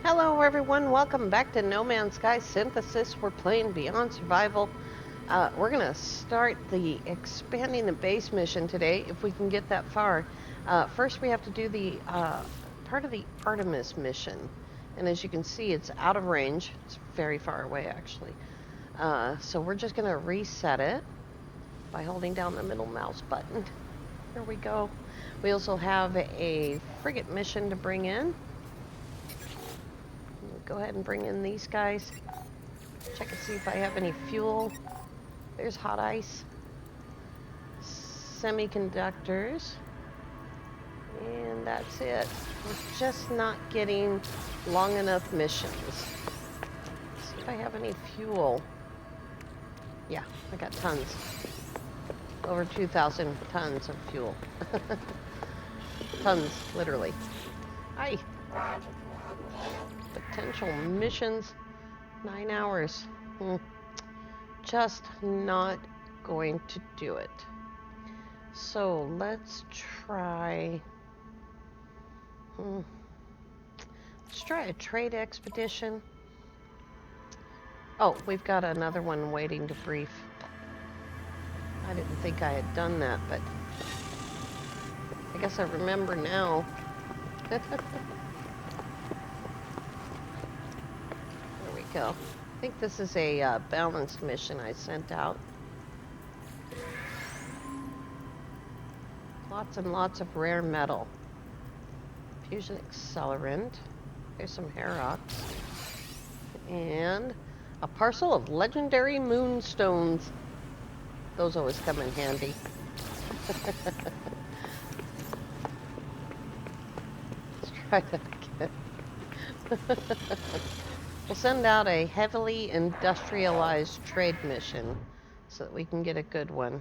Hello everyone, welcome back to No Man's Sky Synthesis. We're playing Beyond Survival. We're going to start the expanding the base mission today, if we can get that far. First we have to do the part of the Artemis mission. And as you can see, it's out of range. It's very far away actually. So we're just going to reset it by holding down the middle mouse button. There we go. We also have a frigate mission to bring in. Go ahead and bring in these guys. Check and see if I have any fuel. There's hot ice. Semiconductors. And that's it. We're just not getting long enough missions. Let's see if I have any fuel. Yeah, I got tons. Over 2,000 tons of fuel. Tons, literally. Hi. Potential missions, 9 hours. Just not going to do it. So let's try. Let's try a trade expedition. Oh, we've got another one waiting to brief. I didn't think I had done that, but I guess I remember now. Go. I think this is a balanced mission I sent out. Lots and lots of rare metal. Fusion accelerant. There's some Herox. And a parcel of legendary moonstones. Those always come in handy. Let's try that again. We'll send out a heavily industrialized trade mission so that we can get a good one.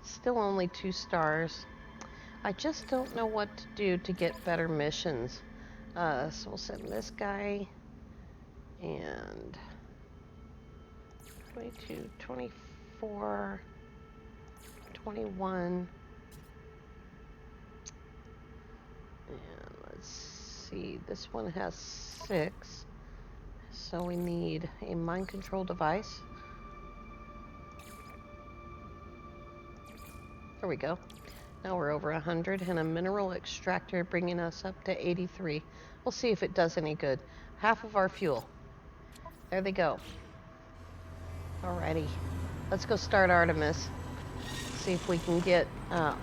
Still only 2 stars. I just don't know what to do to get better missions. So we'll send this guy and 22, 24, 21. And let's see, this one has 6. So we need a mind control device. There we go. Now we're over 100, and a mineral extractor bringing us up to 83. We'll see if it does any good. Half of our fuel. There they go. Alrighty. Let's go start Artemis. See if we can get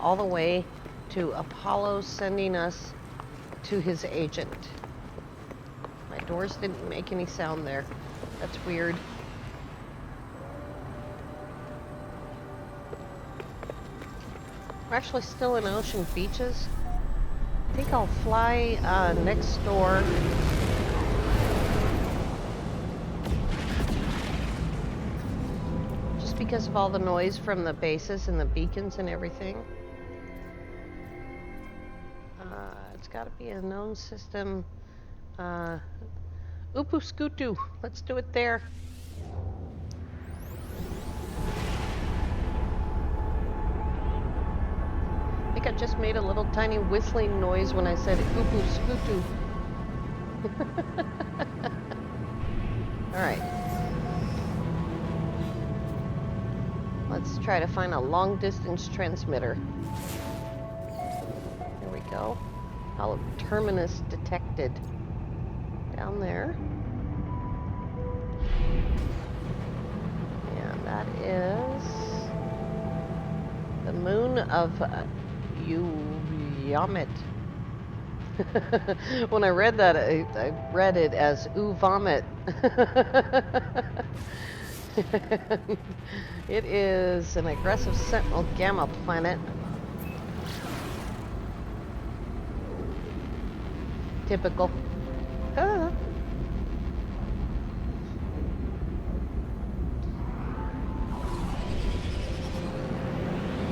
all the way to Apollo sending us to his agent. My doors didn't make any sound there. That's weird. We're actually still in Ocean Beaches. I think I'll fly next door. Just because of all the noise from the bases and the beacons and everything. It's got to be a known system. Upuskutu. Let's do it there. I think I just made a little tiny whistling noise when I said Upuskutu. Alright. Let's try to find a long distance transmitter. There we go. Hollow terminus detected. Down there. And that is the moon of Uvamet. When I read that, I read it as Vomit. It is an aggressive sentinel gamma planet. Typical. I'm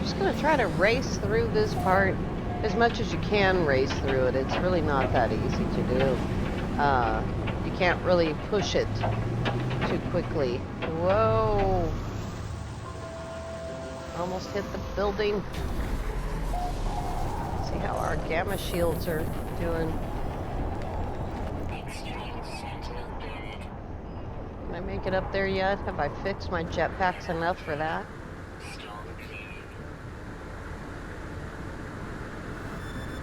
just going to try to race through this part as much as you can race through it. It's really not that easy to do. You can't really push it too quickly. Whoa! Almost hit the building. See how our gamma shields are doing. Extreme I make it up there yet? Have I fixed my jetpacks enough for that?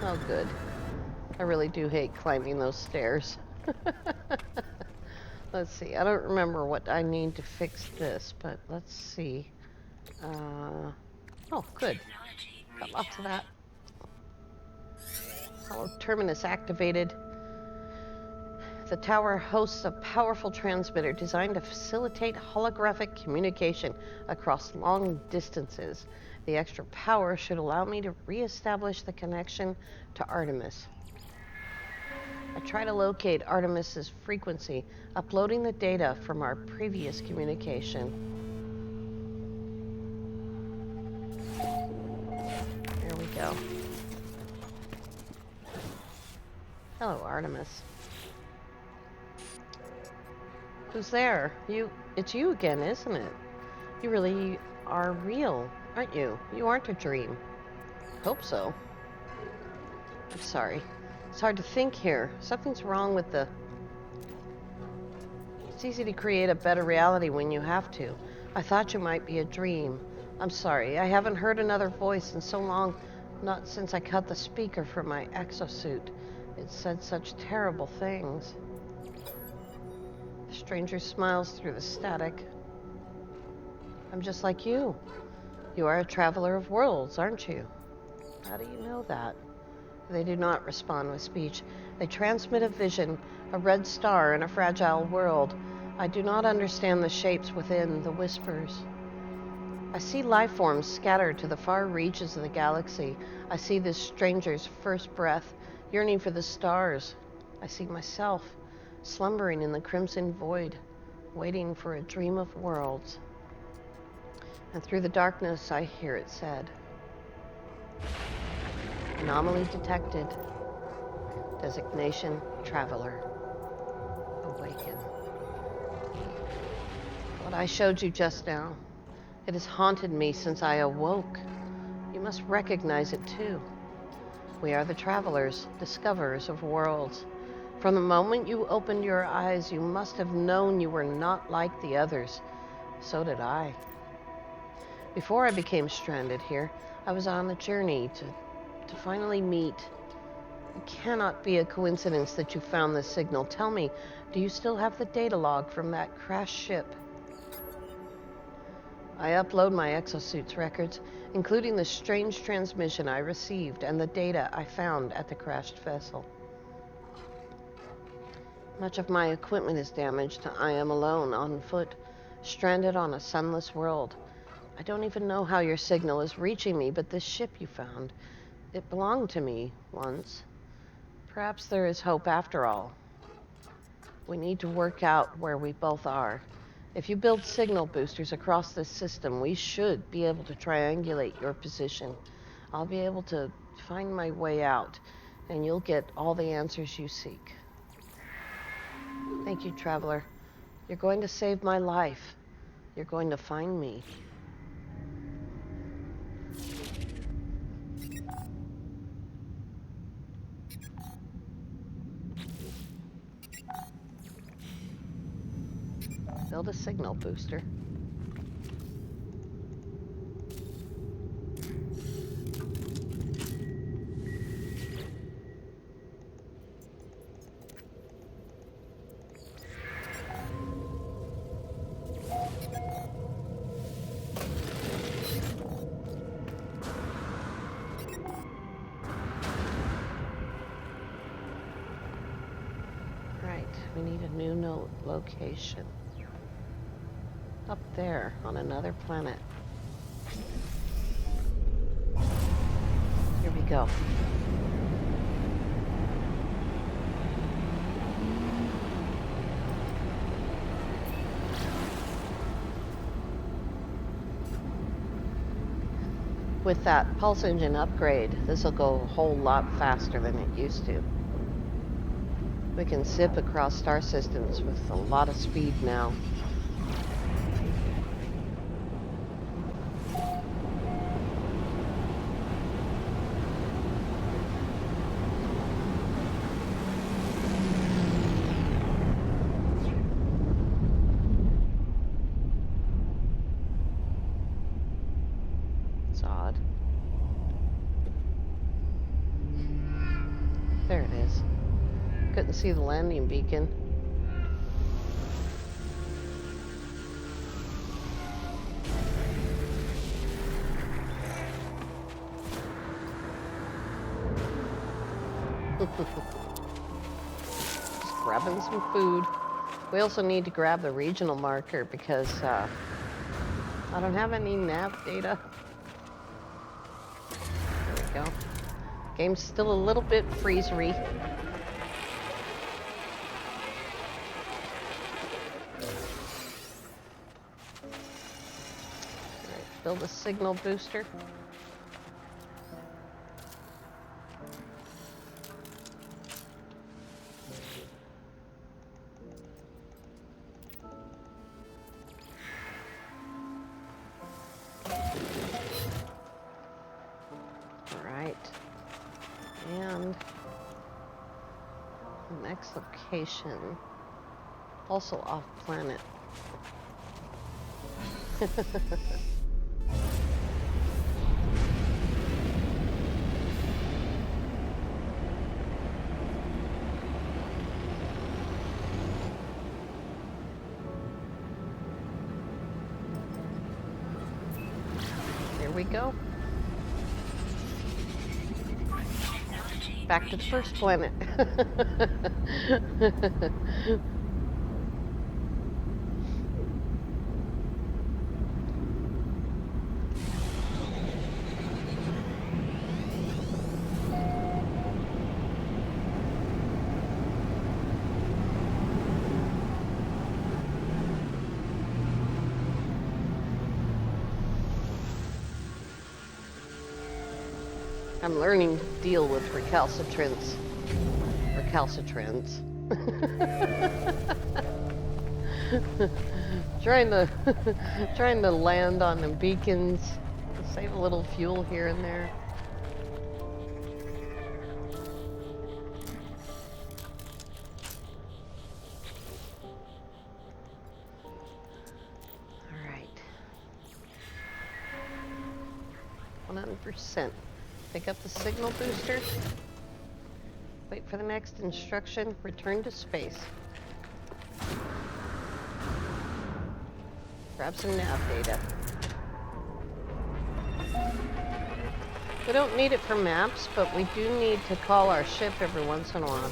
Oh, good. I really do hate climbing those stairs. Let's see. I don't remember what I need to fix this, but let's see. Oh, good. Got lots of that. Hollow terminus activated. The tower hosts a powerful transmitter designed to facilitate holographic communication across long distances. The extra power should allow me to reestablish the connection to Artemis. I try to locate Artemis's frequency, uploading the data from our previous communication. There we go. Hello, Artemis. Who's there? It's you again, isn't it? You really are real, aren't you? You aren't a dream. Hope so. I'm sorry. It's hard to think here. Something's wrong with the... It's easy to create a better reality when you have to. I thought you might be a dream. I'm sorry. I haven't heard another voice in so long, not since I cut the speaker from my exosuit. It said such terrible things. The stranger smiles through the static. I'm just like you. You are a traveler of worlds, aren't you? How do you know that? They do not respond with speech. They transmit a vision, a red star in a fragile world. I do not understand the shapes within the whispers. I see life forms scattered to the far reaches of the galaxy. I see this stranger's first breath, yearning for the stars. I see myself, slumbering in the crimson void, waiting for a dream of worlds. And through the darkness, I hear it said. Anomaly detected. Designation, traveler. Awaken. What I showed you just now, it has haunted me since I awoke. You must recognize it too. We are the travelers, discoverers of worlds. From the moment you opened your eyes, you must have known you were not like the others. So did I. Before I became stranded here, I was on a journey to finally meet. It cannot be a coincidence that you found this signal. Tell me, do you still have the data log from that crashed ship? I upload my exosuit's records, including the strange transmission I received and the data I found at the crashed vessel. Much of my equipment is damaged. I am alone, on foot, stranded on a sunless world. I don't even know how your signal is reaching me, but this ship you found, it belonged to me once. Perhaps there is hope after all. We need to work out where we both are. If you build signal boosters across this system, we should be able to triangulate your position. I'll be able to find my way out, and you'll get all the answers you seek. Thank you, traveler. You're going to save my life. You're going to find me. Build a signal booster. Right, we need a new location. Up there, on another planet. Here we go. With that pulse engine upgrade, this will go a whole lot faster than it used to. We can zip across star systems with a lot of speed now. There it is. Couldn't see the landing beacon. Just grabbing some food. We also need to grab the regional marker because I don't have any nav data. There we go. Game's still a little bit freezery. Alright, build a signal booster. And the next location, also off planet. Here we go. Back to the first planet. I'm learning to deal with recalcitrants. trying to land on the beacons, save a little fuel here and there. All right, 100%. Pick up the signal booster. Wait for the next instruction. Return to space. Grab some nav data. We don't need it for maps, but we do need to call our ship every once in a while.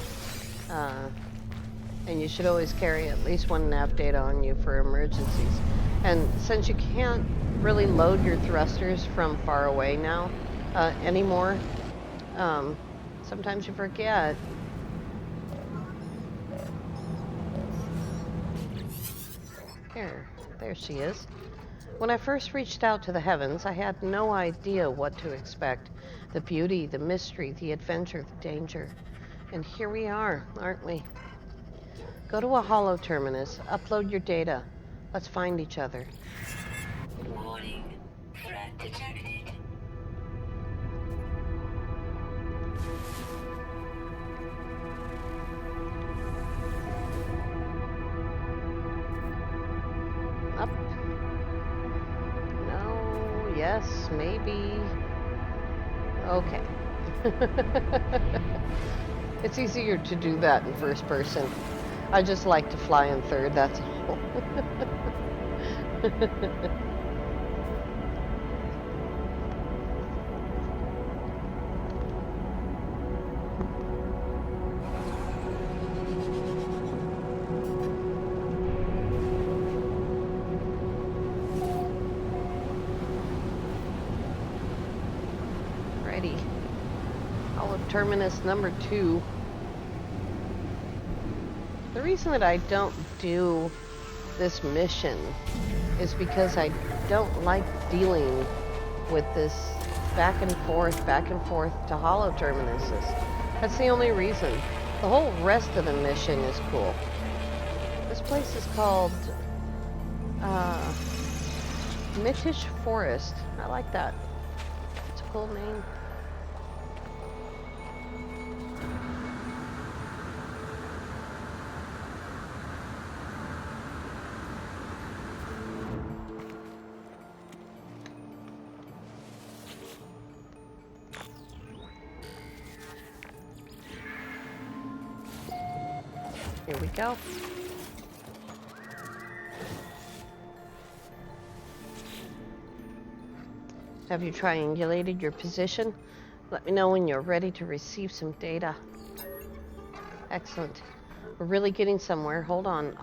And you should always carry at least one nav data on you for emergencies. And since you can't really load your thrusters from far away now, anymore, sometimes you forget. There she is. When I first reached out to the heavens, I had no idea what to expect. The beauty, the mystery, the adventure, the danger. And here we are, aren't we? Go to a holo terminus, upload your data. Let's find each other. Warning. Threat detected. Up. No, yes, maybe. Okay. It's easier to do that in first person. I just like to fly in third, that's all. Ready. All of terminus number 2. The reason that I don't do this mission is because I don't like dealing with this back and forth to holo terminuses. That's the only reason. The whole rest of the mission is cool. This place is called Mitish Forest. I like that. It's a cool name. Here we go. Have you triangulated your position? Let me know when you're ready to receive some data. Excellent. We're really getting somewhere. Hold on,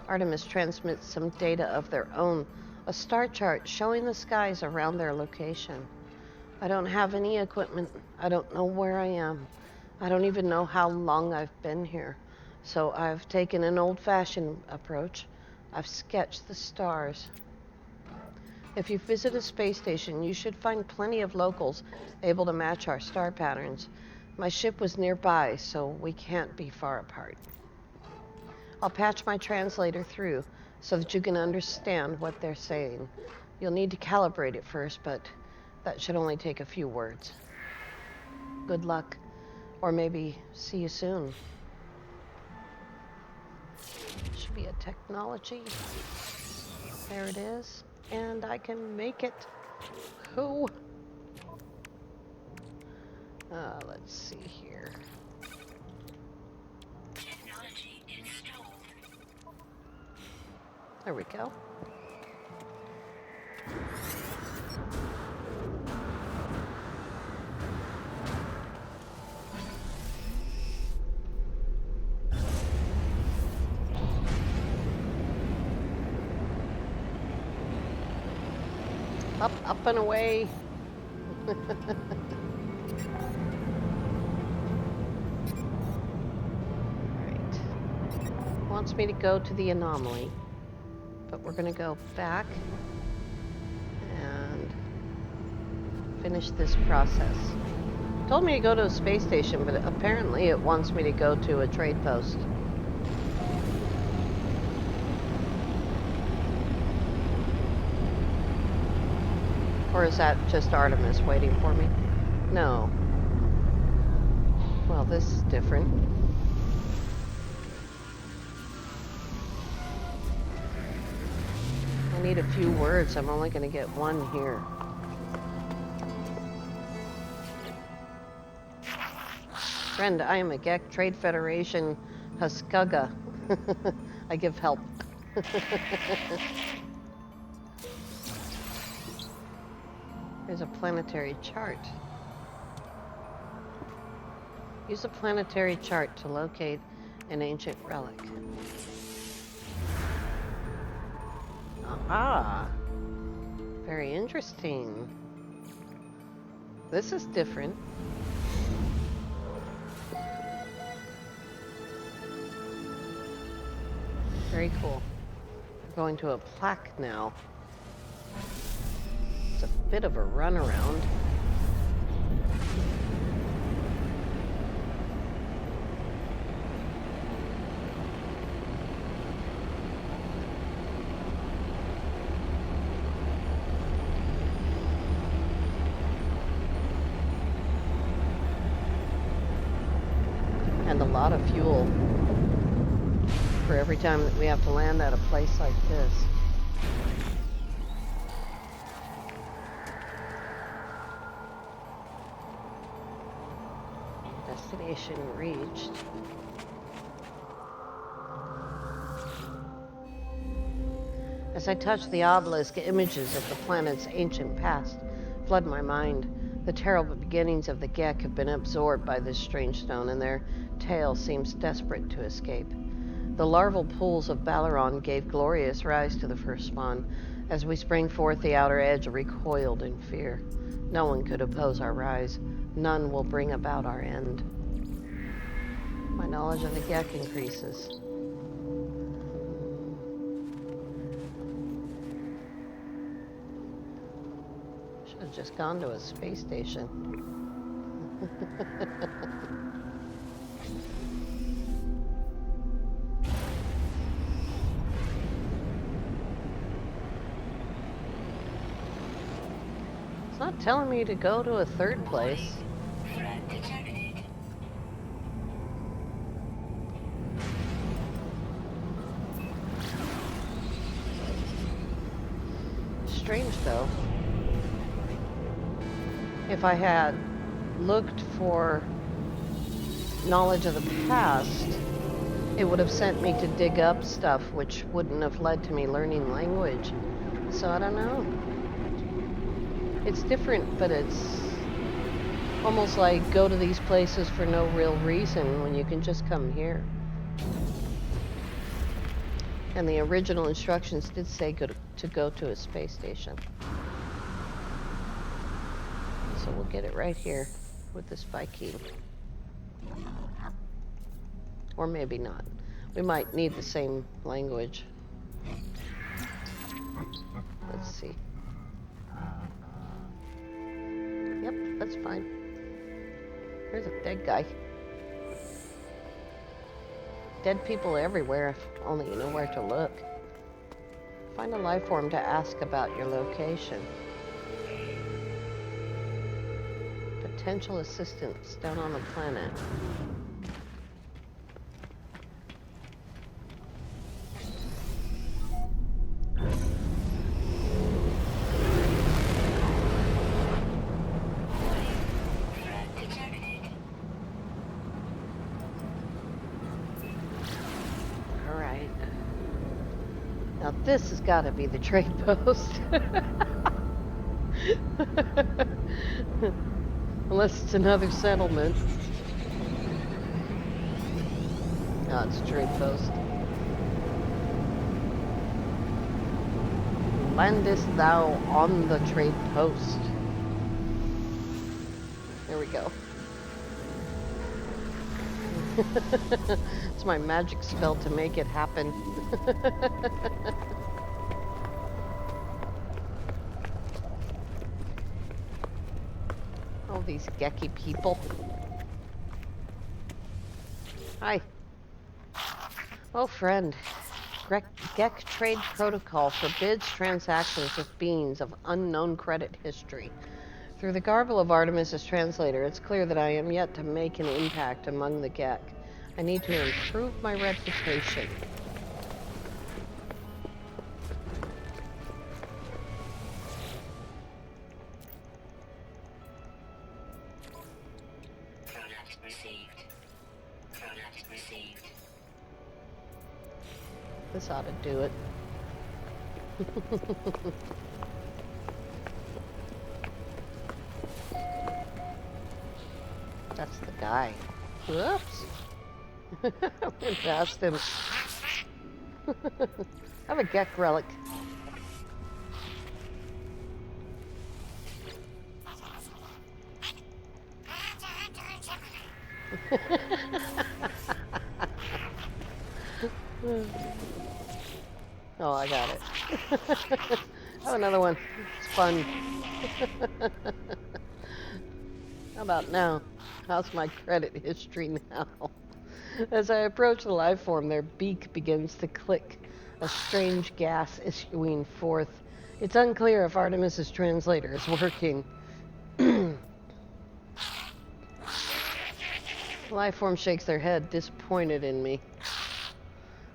Artemis transmits some data of their own. A star chart showing the skies around their location. I don't have any equipment. I don't know where I am. I don't even know how long I've been here. So I've taken an old-fashioned approach. I've sketched the stars. If you visit a space station, you should find plenty of locals able to match our star patterns. My ship was nearby, so we can't be far apart. I'll patch my translator through so that you can understand what they're saying. You'll need to calibrate it first, but that should only take a few words. Good luck, or maybe see you soon. Should be a technology. There it is. And I can make it. Who? Let's see here. Technology installed. There we go. Up and away. Alright. Wants me to go to the anomaly, but we're going to go back and finish this process. Told me to go to a space station, but apparently it wants me to go to a trade post. Or is that just Artemis waiting for me? No. Well, this is different. I need a few words. I'm only going to get one here. Friend, I am a Gek Trade Federation Huskaga. I give help. There's a planetary chart. Use a planetary chart to locate an ancient relic. Aha! Very interesting. This is different. Very cool. We're going to a plaque now. It's a bit of a runaround. And a lot of fuel for every time that we have to land at a place like this. Destination reached. As I touch the obelisk, images of the planet's ancient past flood my mind. The terrible beginnings of the Gek have been absorbed by this strange stone, and their tale seems desperate to escape. The larval pools of Balaron gave glorious rise to the first spawn. As we sprang forth, the outer edge recoiled in fear. No one could oppose our rise. None will bring about our end. My knowledge of the Gek increases. Should have just gone to a space station. It's not telling me to go to a third place. Threat detected. Strange though. If I had looked for knowledge of the past, it would have sent me to dig up stuff, which wouldn't have led to me learning language. So I don't know. It's different, but it's almost like go to these places for no real reason when you can just come here. And the original instructions did say to go to a space station. So we'll get it right here with this Viking. Or maybe not. We might need the same language. Let's see. Yep, that's fine. There's a dead guy. Dead people everywhere, if only you know where to look. Find a life form to ask about your location. Potential assistance down on the planet. Alright. Now this has got to be the trade post. Unless it's another settlement. No, it's a trade post. Landest thou on the trade post? There we go. It's my magic spell to make it happen. All these gecky people. Hi. Oh, friend. Gek Trade Protocol forbids transactions with beings of unknown credit history. Through the garble of Artemis as translator, it's clear that I am yet to make an impact among the Gek. I need to improve my reputation. Product received. Product received. This ought to do it. That's the guy. Whoops. I went past him. I have a Gek relic. Oh, I got it. Oh, another one. It's fun. How about now? How's my credit history now? As I approach the life form, their beak begins to click, a strange gas issuing forth. It's unclear if Artemis's translator is working. The life form shakes their head, disappointed in me.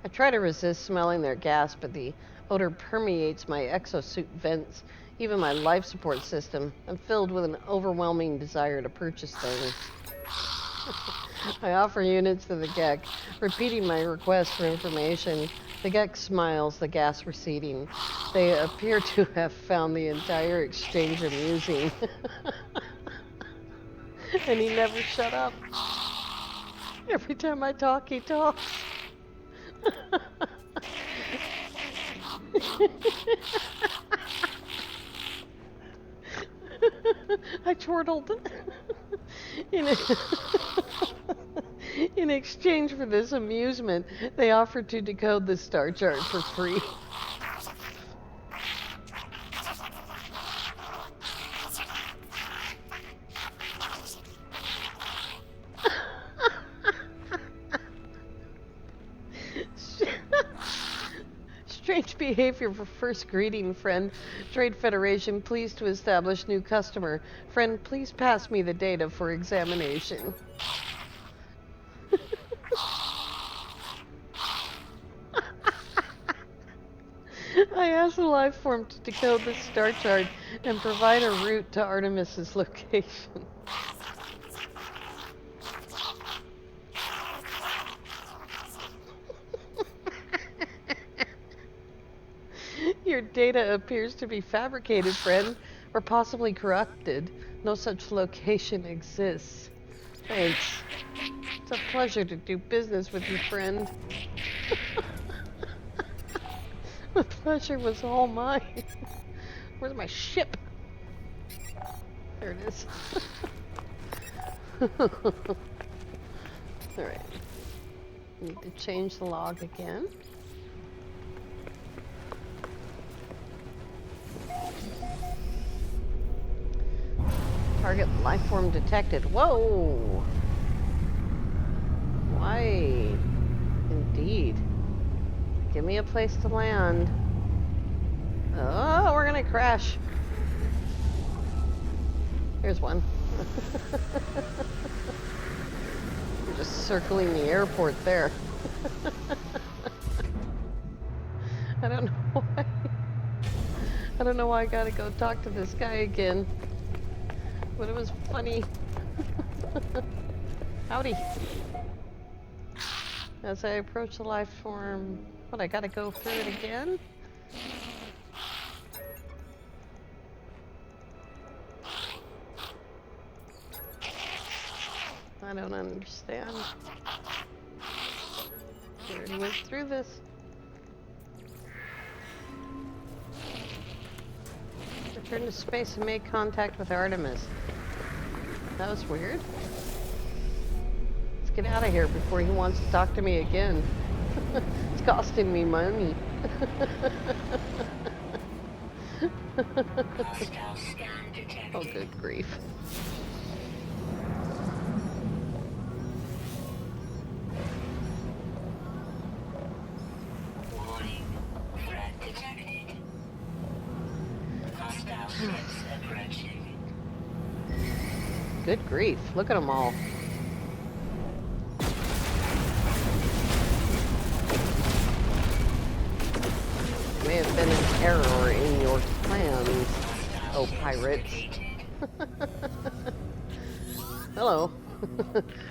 I try to resist smelling their gas, but the odor permeates my exosuit vents, even my life support system. I'm filled with an overwhelming desire to purchase things. I offer units to the Gek, repeating my request for information. The Gek smiles, the gas receding. They appear to have found the entire exchange amusing. And he never shut up. Every time I talk, he talks. I chortled. In exchange for this amusement, they offered to decode the star chart for free. Strange behavior for first greeting, friend. Trade Federation pleased to establish new customer. Friend, please pass me the data for examination. I asked the life form to decode the star chart and provide a route to Artemis's location. Your data appears to be fabricated, friend, or possibly corrupted. No such location exists. Thanks. It's a pleasure to do business with you, friend. The pleasure was all mine. Where's my ship? There it is. Alright. Need to change the log again. Target life form detected. Whoa! Why? Indeed. Give me a place to land. Oh, we're gonna crash. Here's one. We're just circling the airport there. I don't know why. I don't know why I gotta go talk to this guy again. But it was funny. Howdy. As I approach the life form, what, I gotta go through it again? I don't understand. We already went through this. Return to space and make contact with Artemis. That was weird. Let's get out of here before he wants to talk to me again. It's costing me money. Oh, good grief. Warning. Threat detected. Hostile ships approaching. Good grief. Look at them all. May have been an error in your plans, oh pirates. Hello.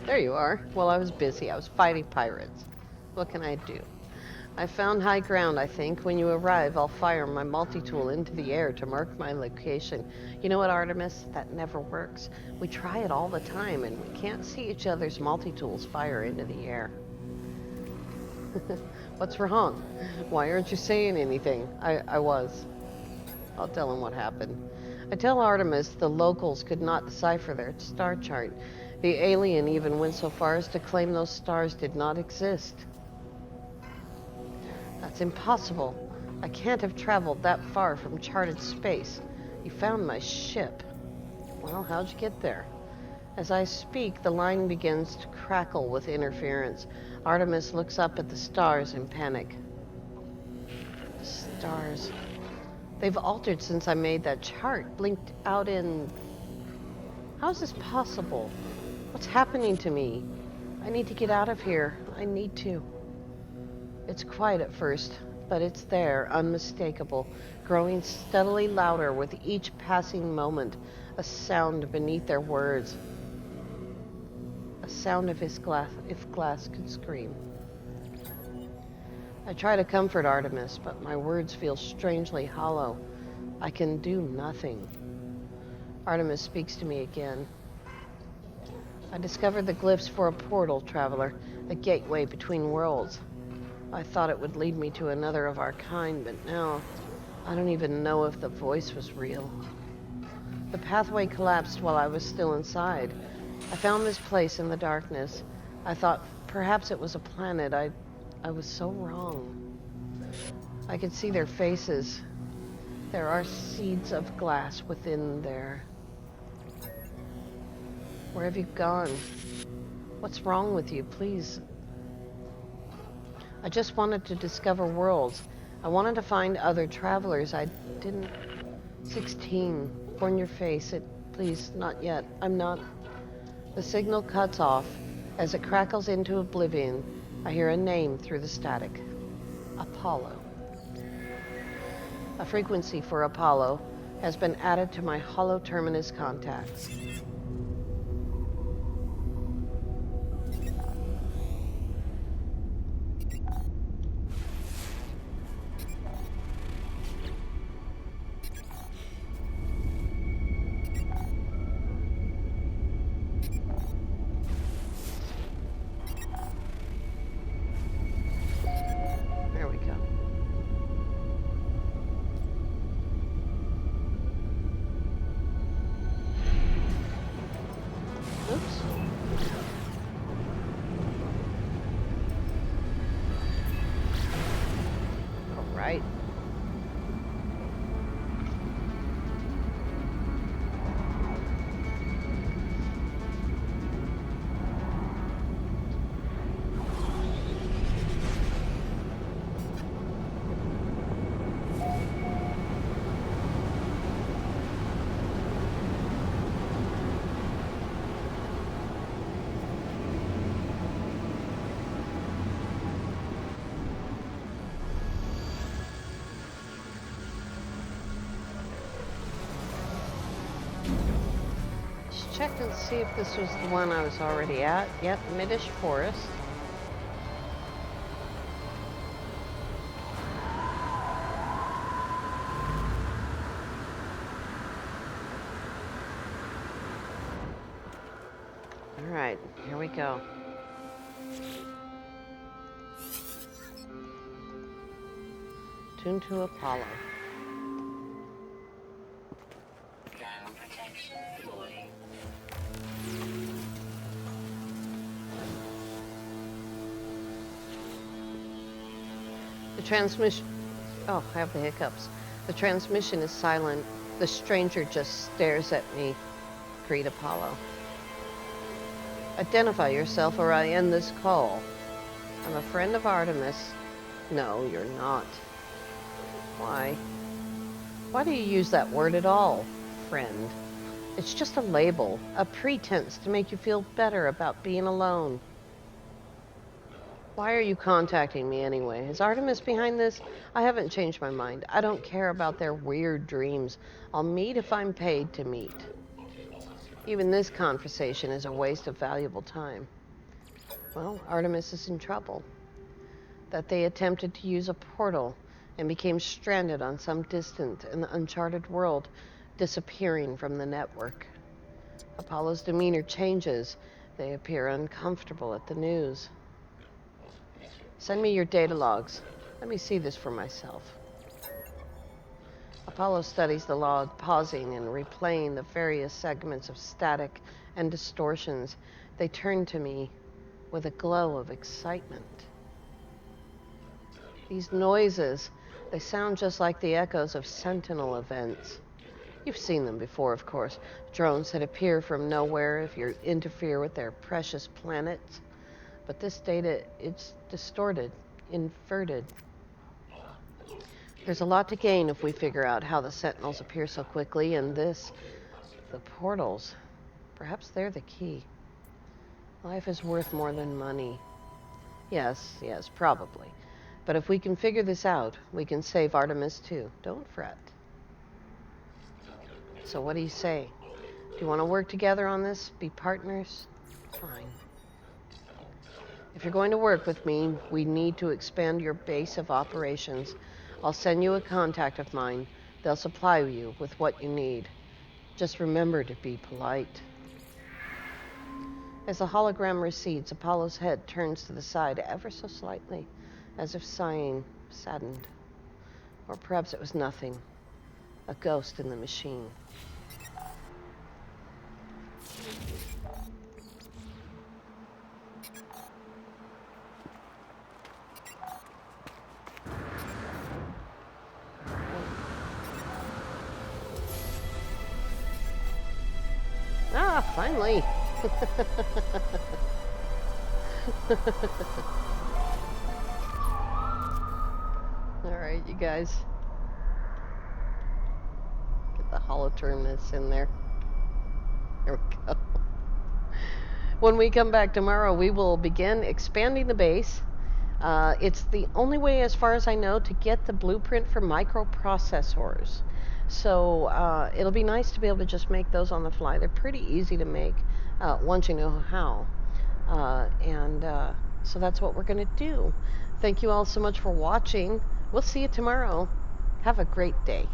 There you are. Well, I was busy. I was fighting pirates. What can I do? I found high ground, I think. When you arrive, I'll fire my multi-tool into the air to mark my location. You know what, Artemis? That never works. We try it all the time, and we can't see each other's multi-tools fire into the air. What's wrong? Why aren't you saying anything? I was. I'll tell him what happened. I tell Artemis the locals could not decipher their star chart. The alien even went so far as to claim those stars did not exist. That's impossible. I can't have traveled that far from charted space. You found my ship. Well, how'd you get there? As I speak, the line begins to crackle with interference. Artemis looks up at the stars in panic. The stars. They've altered since I made that chart. Blinked out in... How is this possible? What's happening to me? I need to get out of here. I need to. It's quiet at first, but it's there, unmistakable, growing steadily louder with each passing moment, a sound beneath their words. A sound of his glass, if glass could scream. I try to comfort Artemis, but my words feel strangely hollow. I can do nothing. Artemis speaks to me again. I discovered the glyphs for a portal, traveler, a gateway between worlds. I thought it would lead me to another of our kind, but now I don't even know if the voice was real. The pathway collapsed while I was still inside. I found this place in the darkness. I thought perhaps it was a planet. I was so wrong. I could see their faces. There are seeds of glass within there. Where have you gone? What's wrong with you? Please. I just wanted to discover worlds. I wanted to find other travelers. I didn't... 16. Born your face. Please, not yet. I'm not... The signal cuts off. As it crackles into oblivion, I hear a name through the static. Apollo. A frequency for Apollo has been added to my hollow terminus contacts. check and see if this was the one I was already at. Yep, Middish Forest. All right, here we go. Tune to Apollo. Thermal protection fully. The transmission. Oh, I have the hiccups. The transmission is silent. The stranger just stares at me. Greet Apollo. Identify yourself or I end this call. I'm a friend of Artemis. No, you're not. Why? Why do you use that word at all, friend? It's just a label, a pretense to make you feel better about being alone. Why are you contacting me anyway? Is Artemis behind this? I haven't changed my mind. I don't care about their weird dreams. I'll meet if I'm paid to meet. Even this conversation is a waste of valuable time. Well, Artemis is in trouble. That they attempted to use a portal and became stranded on some distant and uncharted world, disappearing from the network. Apollo's demeanor changes. They appear uncomfortable at the news. Send me your data logs. Let me see this for myself. Apollo studies the log, pausing and replaying the various segments of static and distortions. They turn to me with a glow of excitement. These noises, they sound just like the echoes of Sentinel events. You've seen them before, of course. Drones that appear from nowhere if you interfere with their precious planets. But this data, it's distorted, inverted. There's a lot to gain if we figure out how the Sentinels appear so quickly, and the portals, perhaps they're the key. Life is worth more than money. Yes, probably. But if we can figure this out, we can save Artemis too. Don't fret. So what do you say? Do you want to work together on this? Be partners? Fine. If you're going to work with me, we need to expand your base of operations. I'll send you a contact of mine. They'll supply you with what you need. Just remember to be polite. As the hologram recedes, Apollo's head turns to the side ever so slightly, as if sighing, saddened. Or perhaps it was nothing. A ghost in the machine. Ah, finally. All right, you guys. Get the holoterminus in there. There we go. When we come back tomorrow, we will begin expanding the base. It's the only way, as far as I know, to get the blueprint for microprocessors. So it'll be nice to be able to just make those on the fly. They're pretty easy to make once you know how. So that's what we're going to do. Thank you all so much for watching. We'll see you tomorrow. Have a great day.